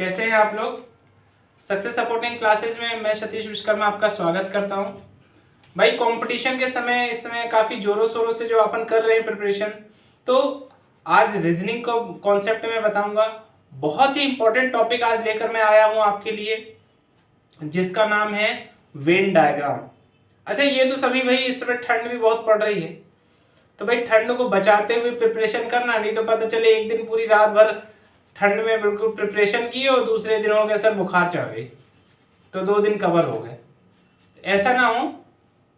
कैसे हैं आप लोग। सक्सेस सपोर्टिंग क्लासेज में मैं सतीश विश्वकर्मा आपका स्वागत करता हूं। भाई कंपटीशन के समय इस समय काफ़ी जोरों शोरों से जो अपन कर रहे हैं प्रिपरेशन, तो आज रीजनिंग को कॉन्सेप्ट में बताऊंगा। बहुत ही इंपॉर्टेंट टॉपिक आज लेकर मैं आया हूं आपके लिए, जिसका नाम है वेन डायग्राम। अच्छा, ये तो सभी भाई इस समय ठंड भी बहुत पड़ रही है, तो भाई ठंड को बचाते हुए प्रिपरेशन करना, नहीं तो पता चले एक दिन पूरी रात भर ठंड में बिल्कुल प्रिपरेशन की और दूसरे दिन हो गया सर बुखार चढ़ गई, तो 2 दिन कवर हो गए। ऐसा ना हो,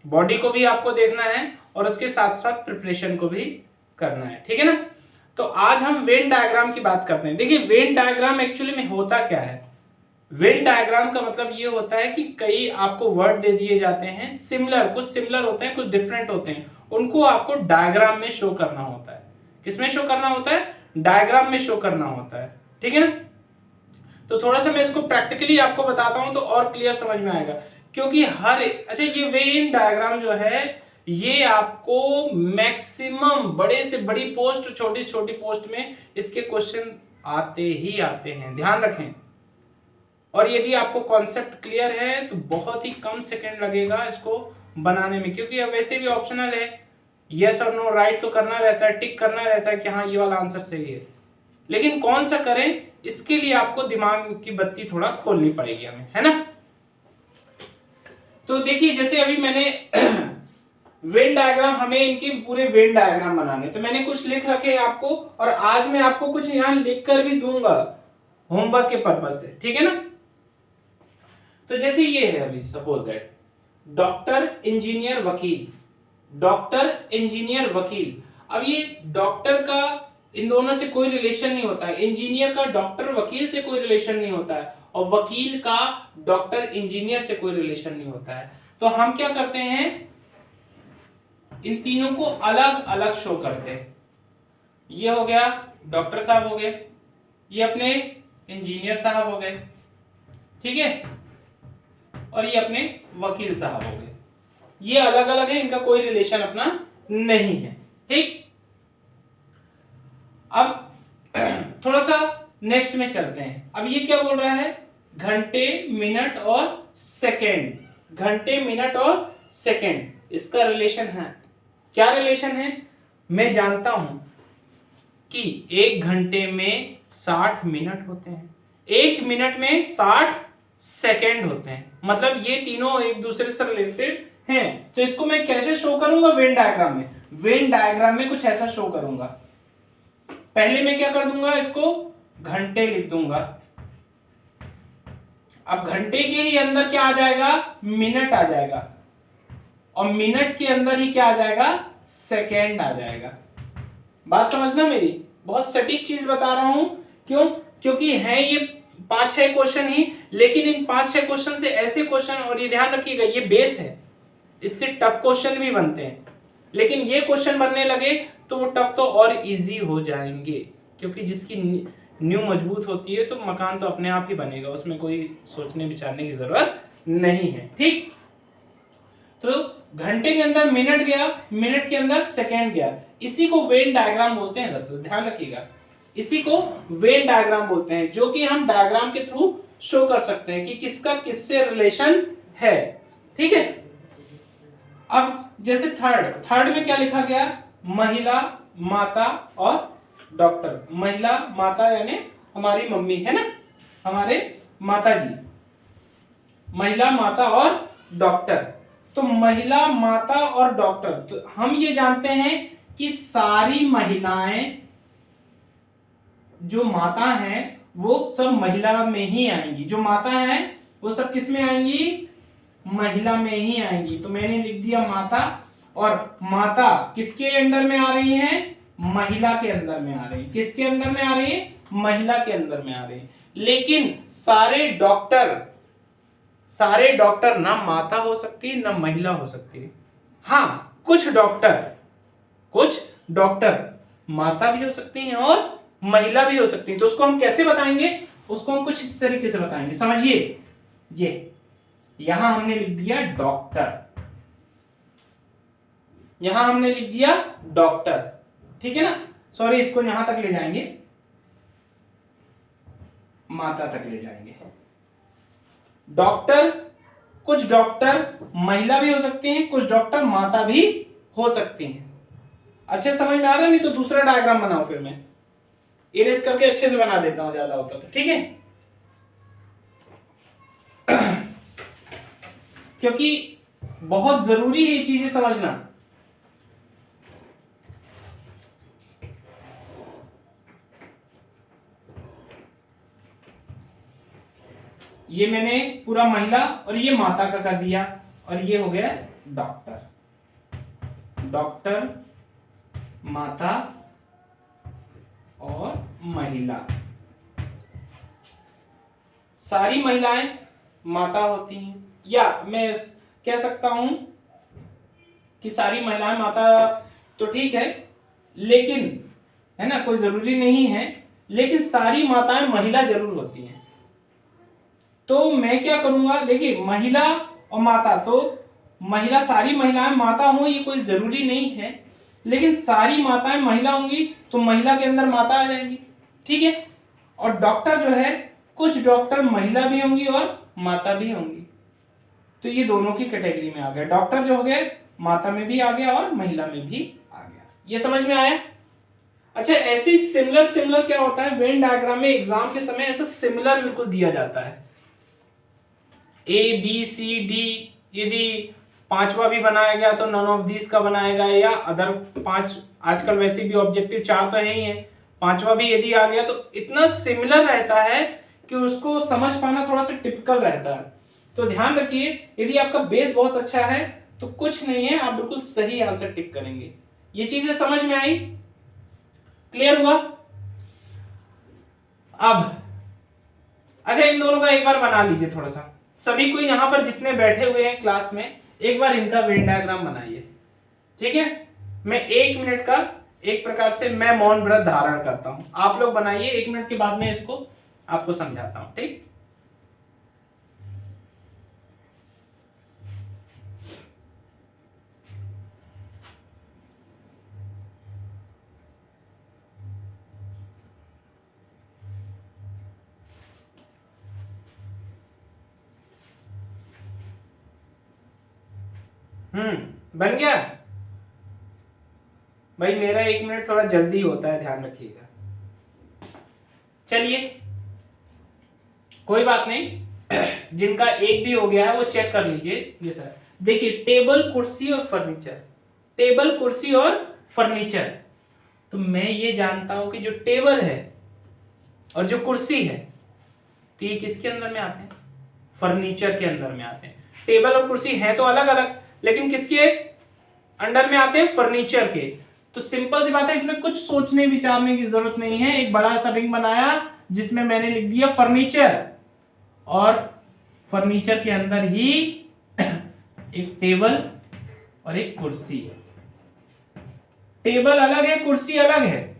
बॉडी को भी आपको देखना है और उसके साथ साथ प्रिपरेशन को भी करना है, ठीक है ना। तो आज हम वेन डायग्राम की बात करते हैं। देखिए, वेन डायग्राम एक्चुअली में होता क्या है। वेन डायग्राम का मतलब ये होता है कि कई आपको वर्ड दे दिए जाते हैं सिमिलर, कुछ सिमिलर होते हैं कुछ डिफरेंट होते हैं, उनको आपको डायग्राम में शो करना होता है। किसमें शो करना होता है? डायग्राम में शो करना होता है, ठीक है ना। तो थोड़ा सा मैं इसको प्रैक्टिकली आपको बताता हूं तो और क्लियर समझ में आएगा, क्योंकि अच्छा, ये वेन डायग्राम जो है ये आपको मैक्सिमम बड़े से बड़ी पोस्ट, छोटी छोटी पोस्ट में इसके क्वेश्चन आते ही आते हैं, ध्यान रखें। और यदि आपको कॉन्सेप्ट क्लियर है तो बहुत ही कम सेकंड लगेगा इसको बनाने में, क्योंकि अब वैसे भी ऑप्शनल है, यस और नो राइट तो करना रहता है, टिक करना रहता है कि हाँ ये वाला आंसर सही है। लेकिन कौन सा करें, इसके लिए आपको दिमाग की बत्ती थोड़ा खोलनी पड़ेगी हमें, है ना। तो देखिए, जैसे अभी मैंने वेन डायग्राम, हमें इनके पूरे वेन डायग्राम बनाने, तो मैंने कुछ लिख रखे हैं आपको, और आज मैं आपको कुछ यहां लिख कर भी दूंगा होमवर्क के पर्पज से, ठीक है ना। तो जैसे ये है, अभी सपोज दैट डॉक्टर इंजीनियर वकील, डॉक्टर इंजीनियर वकील। अब ये डॉक्टर का इन दोनों से कोई रिलेशन नहीं होता है, इंजीनियर का डॉक्टर वकील से कोई रिलेशन नहीं होता है, और वकील का डॉक्टर इंजीनियर से कोई रिलेशन नहीं होता है। तो हम क्या करते हैं, इन तीनों को अलग अलग शो करते हैं। ये हो गया डॉक्टर साहब हो गए, ये अपने इंजीनियर साहब हो गए, ठीक है, और ये अपने वकील साहब हो गए। ये अलग अलग है, इनका कोई रिलेशन अपना नहीं है, ठीक। अब थोड़ा सा नेक्स्ट में चलते हैं। अब ये क्या बोल रहा है, घंटे मिनट और सेकंड, घंटे मिनट और सेकंड, इसका रिलेशन है। क्या रिलेशन है? मैं जानता हूं कि 1 घंटे में 60 मिनट होते हैं, 1 मिनट में 60 सेकेंड होते हैं, मतलब ये तीनों एक दूसरे से रिलेटेड हैं। तो इसको मैं कैसे शो करूंगा वेन डायग्राम में? वेन डायग्राम में कुछ ऐसा शो करूंगा। पहले मैं क्या कर दूंगा, इसको घंटे लिख दूंगा। अब घंटे के ही अंदर क्या आ जाएगा, मिनट आ जाएगा, और मिनट के अंदर ही क्या आ जाएगा, सेकेंड आ जाएगा। बात समझना मेरी, बहुत सटीक चीज बता रहा हूं। क्यों? क्योंकि है ये 5-6 क्वेश्चन ही, लेकिन इन 5-6 क्वेश्चन से ऐसे क्वेश्चन, और ये ध्यान रखिएगा ये बेस है, इससे टफ क्वेश्चन भी बनते हैं, लेकिन ये क्वेश्चन बनने लगे तो वो टफ तो और इजी हो जाएंगे, क्योंकि जिसकी न्यू मजबूत होती है तो मकान तो अपने आप ही बनेगा, उसमें कोई सोचने विचारने की जरूरत नहीं है, ठीक। तो घंटे के अंदर मिनट गया, मिनट के अंदर सेकेंड गया, इसी को वेन डायग्राम बोलते हैं। दरअसल ध्यान रखिएगा, इसी को वेन डायग्राम बोलते हैं, जो कि हम डायग्राम के थ्रू शो कर सकते हैं कि किसका किससे रिलेशन है, ठीक है। अब जैसे थर्ड में क्या लिखा गया, महिला, माता और डॉक्टर। महिला माता यानी हमारी मम्मी है ना, हमारे माता जी, महिला माता और डॉक्टर। तो महिला माता और डॉक्टर, तो हम ये जानते हैं कि सारी महिलाएं जो माता हैं वो सब महिला में ही आएंगी, जो माता है वो सब किस में आएंगी, महिला में ही आएंगी। तो मैंने लिख दिया माता, और माता किसके अंडर में आ रही है, महिला के अंदर में आ रही है। किसके अंदर में आ रही है, महिला के अंदर में आ रही है। लेकिन सारे डॉक्टर ना माता हो सकती है ना महिला हो सकती है। हाँ, कुछ डॉक्टर माता भी हो सकती हैं और महिला भी हो सकती है। तो उसको हम कैसे बताएंगे, उसको हम कुछ इस तरीके से बताएंगे, समझिए। ये यहां हमने लिख दिया डॉक्टर, यहां हमने लिख दिया डॉक्टर, ठीक है ना। सॉरी, इसको यहां तक ले जाएंगे। माता तक ले जाएंगे। डॉक्टर, कुछ डॉक्टर महिला भी हो सकती हैं, कुछ डॉक्टर माता भी हो सकती हैं। अच्छे समझ में आ रहा है? नहीं तो दूसरा डायग्राम बनाओ, फिर मैं इरेज करके अच्छे से बना देता हूं, ज्यादा होता तो। ठीक है, क्योंकि बहुत जरूरी है ये चीजें समझना। ये मैंने पूरा महिला और ये माता का कर दिया, और ये हो गया डॉक्टर। डॉक्टर, माता और महिला। सारी महिलाएं माता होती हैं, या मैं कह सकता हूं कि सारी महिलाएं माता तो ठीक है, लेकिन है ना, कोई जरूरी नहीं है, लेकिन सारी माताएं महिला जरूर होती हैं। तो मैं क्या करूंगा, देखिए महिला और माता, तो महिला, सारी महिलाएं माता हो ये कोई जरूरी नहीं है, लेकिन सारी माताएं महिला होंगी तो महिला के अंदर माता आ जाएंगी। ठीक है, और डॉक्टर जो है, कुछ डॉक्टर महिला भी होंगी और माता भी होंगी, तो ये दोनों की कैटेगरी में आ गया। डॉक्टर जो हो गए माता में भी आ गया और महिला में भी आ गया। ये समझ में आया? अच्छा, ऐसे सिमिलर सिमिलर क्या होता है वेन डायग्राम में, एग्जाम के समय ऐसा सिमिलर बिल्कुल दिया जाता है, ABCD, यदि पांचवा भी बनाया गया तो नन ऑफ दिस का बनाएगा, या अदर 5, आजकल वैसे भी ऑब्जेक्टिव 4 तो है ही है, पांचवा भी यदि आ गया, तो इतना सिमिलर रहता है कि उसको समझ पाना थोड़ा सा टिपिकल रहता है। तो ध्यान रखिए, यदि आपका बेस बहुत अच्छा है तो कुछ नहीं है, आप बिल्कुल सही आंसर टिक करेंगे। ये चीजें समझ में आई? क्लियर हुआ? अब अच्छा, इन दोनों का एक बार बना लीजिए थोड़ा सा, सभी को यहां पर जितने बैठे हुए हैं क्लास में, एक बार इनका वेन डायग्राम बनाइए। ठीक है, मैं 1 मिनट का एक प्रकार से मैं मौन व्रत धारण करता हूं, आप लोग बनाइए, 1 मिनट के बाद में इसको आपको समझाता हूं। ठीक, बन गया भाई? मेरा 1 मिनट थोड़ा जल्दी होता है, ध्यान रखिएगा। चलिए, कोई बात नहीं, जिनका एक भी हो गया है वो चेक कर लीजिए। ये सर देखिए, टेबल, कुर्सी और फर्नीचर, टेबल, कुर्सी और फर्नीचर। तो मैं ये जानता हूं कि जो टेबल है और जो कुर्सी है, तो ये किसके अंदर में आते हैं? फर्नीचर के अंदर में आते हैं। टेबल और कुर्सी हैं तो अलग अलग, लेकिन किसके अंडर में आते हैं? फर्नीचर के। तो सिंपल सी बात है, इसमें कुछ सोचने विचारने की जरूरत नहीं है। एक बड़ा सा रिंग बनाया जिसमें मैंने लिख दिया फर्नीचर, और फर्नीचर के अंदर ही एक टेबल और एक कुर्सी है। टेबल अलग है, कुर्सी अलग है,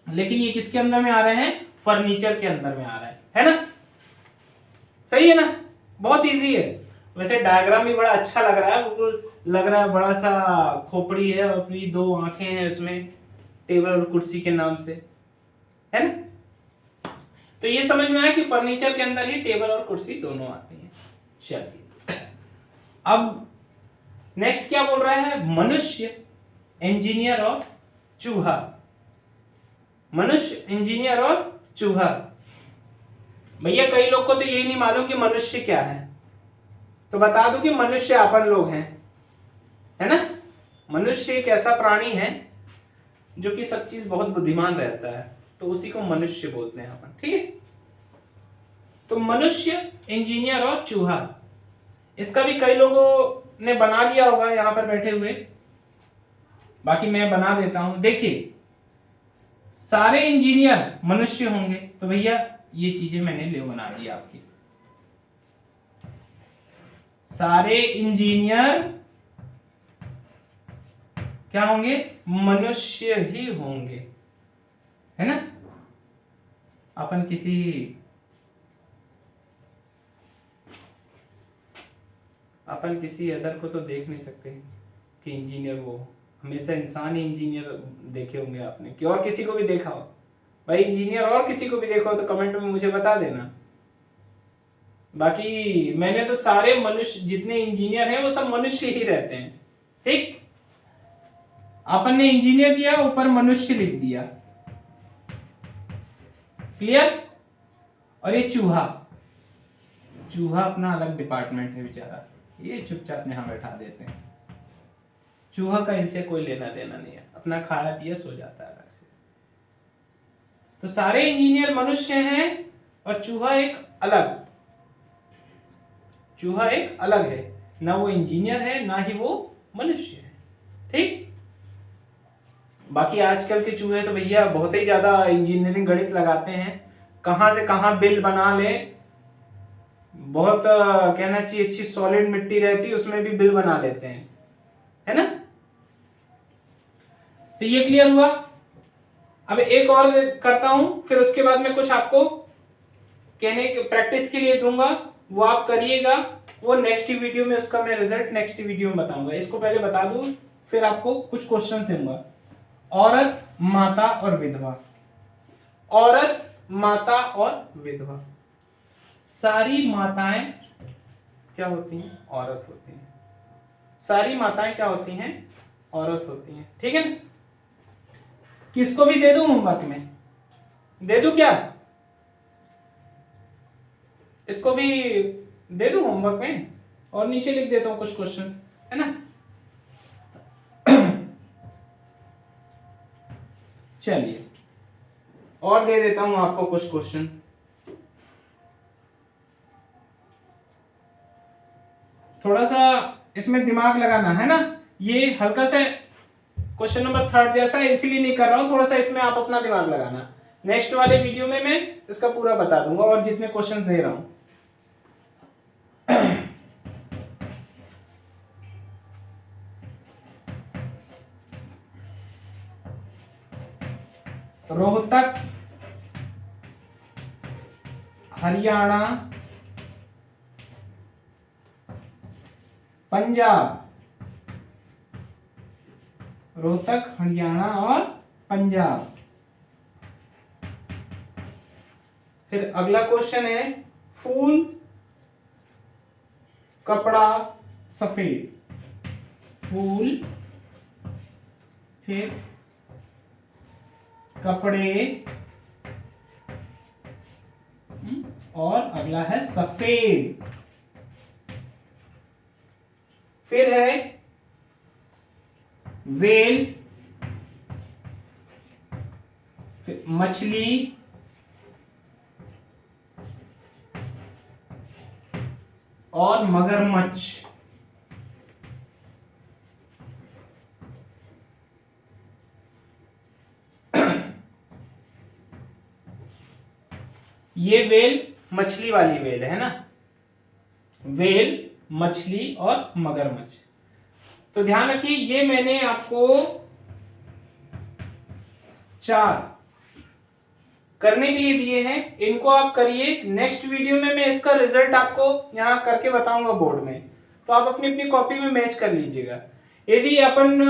लेकिन ये किसके अंदर में आ रहे हैं? फर्नीचर के अंदर में आ रहे हैं, है ना? सही है ना? बहुत इजी है। वैसे डायग्राम भी बड़ा अच्छा लग रहा है, बिल्कुल लग रहा है बड़ा सा खोपड़ी है और अपनी 2 आंखें हैं उसमें, टेबल और कुर्सी के नाम से, है ना? तो ये समझ में आया कि फर्नीचर के अंदर ही टेबल और कुर्सी दोनों आती हैं। चलिए, अब नेक्स्ट क्या बोल रहा है? मनुष्य, इंजीनियर और चूहा। मनुष्य, इंजीनियर और चूहा। भैया कई लोग को तो यही नहीं मालूम कि मनुष्य क्या है, तो बता दूं कि मनुष्य अपन लोग हैं, है ना? मनुष्य एक ऐसा प्राणी है जो कि सब चीज बहुत बुद्धिमान रहता है, तो उसी को मनुष्य बोलते हैं अपन। ठीक है, तो मनुष्य, इंजीनियर और चूहा, इसका भी कई लोगों ने बना लिया होगा यहां पर बैठे हुए, बाकी मैं बना देता हूं। देखिए, सारे इंजीनियर मनुष्य होंगे, तो भैया ये चीजें मैंने ले बना दी आपकी। सारे इंजीनियर क्या होंगे? मनुष्य ही होंगे, है ना? अपन किसी अदर को तो देख नहीं सकते कि इंजीनियर वो, हमेशा इंसान ही इंजीनियर देखे होंगे आपने, कि और किसी को भी देखा हो? भाई इंजीनियर और किसी को भी देखो तो कमेंट में मुझे बता देना। बाकी मैंने तो सारे मनुष्य जितने इंजीनियर हैं वो सब मनुष्य ही रहते हैं। ठीक, अपन ने इंजीनियर दिया, ऊपर मनुष्य लिख दिया। क्लियर। और ये चूहा, चूहा अपना अलग डिपार्टमेंट है बेचारा, ये चुपचाप यहां बैठा देते हैं। चूहा का इनसे कोई लेना देना नहीं है, अपना खाया पिया सो जाता है अलग से। तो सारे इंजीनियर मनुष्य हैं और चूहा एक अलग, चूहा एक अलग है, ना वो इंजीनियर है ना ही वो मनुष्य है। ठीक। बाकी आजकल के चूहे तो भैया बहुत ही ज्यादा इंजीनियरिंग गणित लगाते हैं, कहां से कहां बिल बना ले, बहुत कहना चाहिए अच्छी सॉलिड मिट्टी रहती है उसमें भी बिल बना लेते हैं, है ना। तो ये क्लियर हुआ। अब एक और करता हूं, फिर उसके बाद में कुछ आपको कहने प्रैक्टिस के लिए दूंगा, वो आप करिएगा। वो नेक्स्ट वीडियो में उसका मैं रिजल्ट नेक्स्ट वीडियो में बताऊंगा। इसको पहले बता दूं, फिर आपको कुछ क्वेश्चंस दूंगा। औरत, माता और विधवा। औरत, माता और विधवा। सारी माताएं क्या होती हैं? औरत होती हैं। सारी माताएं क्या होती हैं? औरत होती हैं। ठीक है ना। किसको भी दे दूं होमवर्क में? दे दूं क्या? इसको भी दे दूं होमवर्क में, और नीचे लिख देता हूं कुछ क्वेश्चन, है ना। चलिए और दे देता हूं आपको कुछ क्वेश्चन। थोड़ा सा इसमें दिमाग लगाना है ना। ये हल्का सा क्वेश्चन नंबर 3 जैसा है, इसीलिए नहीं कर रहा हूं, थोड़ा सा इसमें आप अपना दिमाग लगाना। नेक्स्ट वाले वीडियो में मैं इसका पूरा बता दूंगा और जितने क्वेश्चन दे रहा हूं। रोहतक, हरियाणा, पंजाब। रोहतक, हरियाणा और पंजाब। फिर अगला क्वेश्चन है फूल, कपड़ा, सफेद। फूल, फिर कपड़े, और अगला है सफेद। फिर है वेल, फिर मछली, और मगरमच्छ। ये वेल मछली वाली वेल है ना, वेल, मछली और मगरमच्छ। तो ध्यान रखिए, ये मैंने आपको 4 करने के लिए दिए हैं, इनको आप करिए। नेक्स्ट वीडियो में मैं इसका रिजल्ट आपको यहां करके बताऊंगा बोर्ड में, तो आप अपनी अपनी कॉपी में मैच कर लीजिएगा। यदि अपन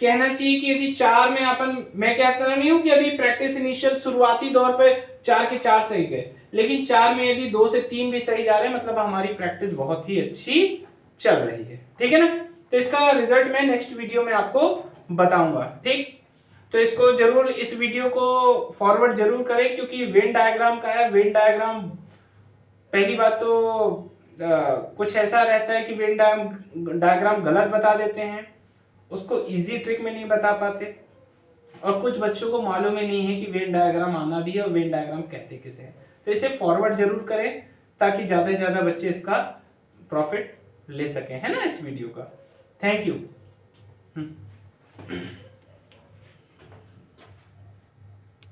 कहना चाहिए कि यदि 4 में अपन, मैं कहता नहीं हूं कि अभी प्रैक्टिस इनिशियल शुरुआती दौर पे 4 के 4 सही गए, लेकिन 4 में यदि 2 से 3 भी सही जा रहे हैं, मतलब हमारी प्रैक्टिस बहुत ही अच्छी चल रही है। ठीक है ना। तो इसका रिजल्ट मैं नेक्स्ट वीडियो में आपको बताऊंगा। ठीक, तो इसको जरूर, इस वीडियो को फॉरवर्ड जरूर करें, क्योंकि वेन डायग्राम का है। वेन डायग्राम, पहली बात तो कुछ ऐसा रहता है कि वेन डायग्राम गलत बता देते हैं, उसको इजी ट्रिक में नहीं बता पाते, और कुछ बच्चों को मालूम ही नहीं है कि वेन डायग्राम आना भी है और वेन डायग्राम कहते किसे हैं। तो इसे फॉरवर्ड जरूर करें, ताकि ज्यादा से ज्यादा बच्चे इसका प्रॉफिट ले सकें, है ना, इस वीडियो का। Thank you.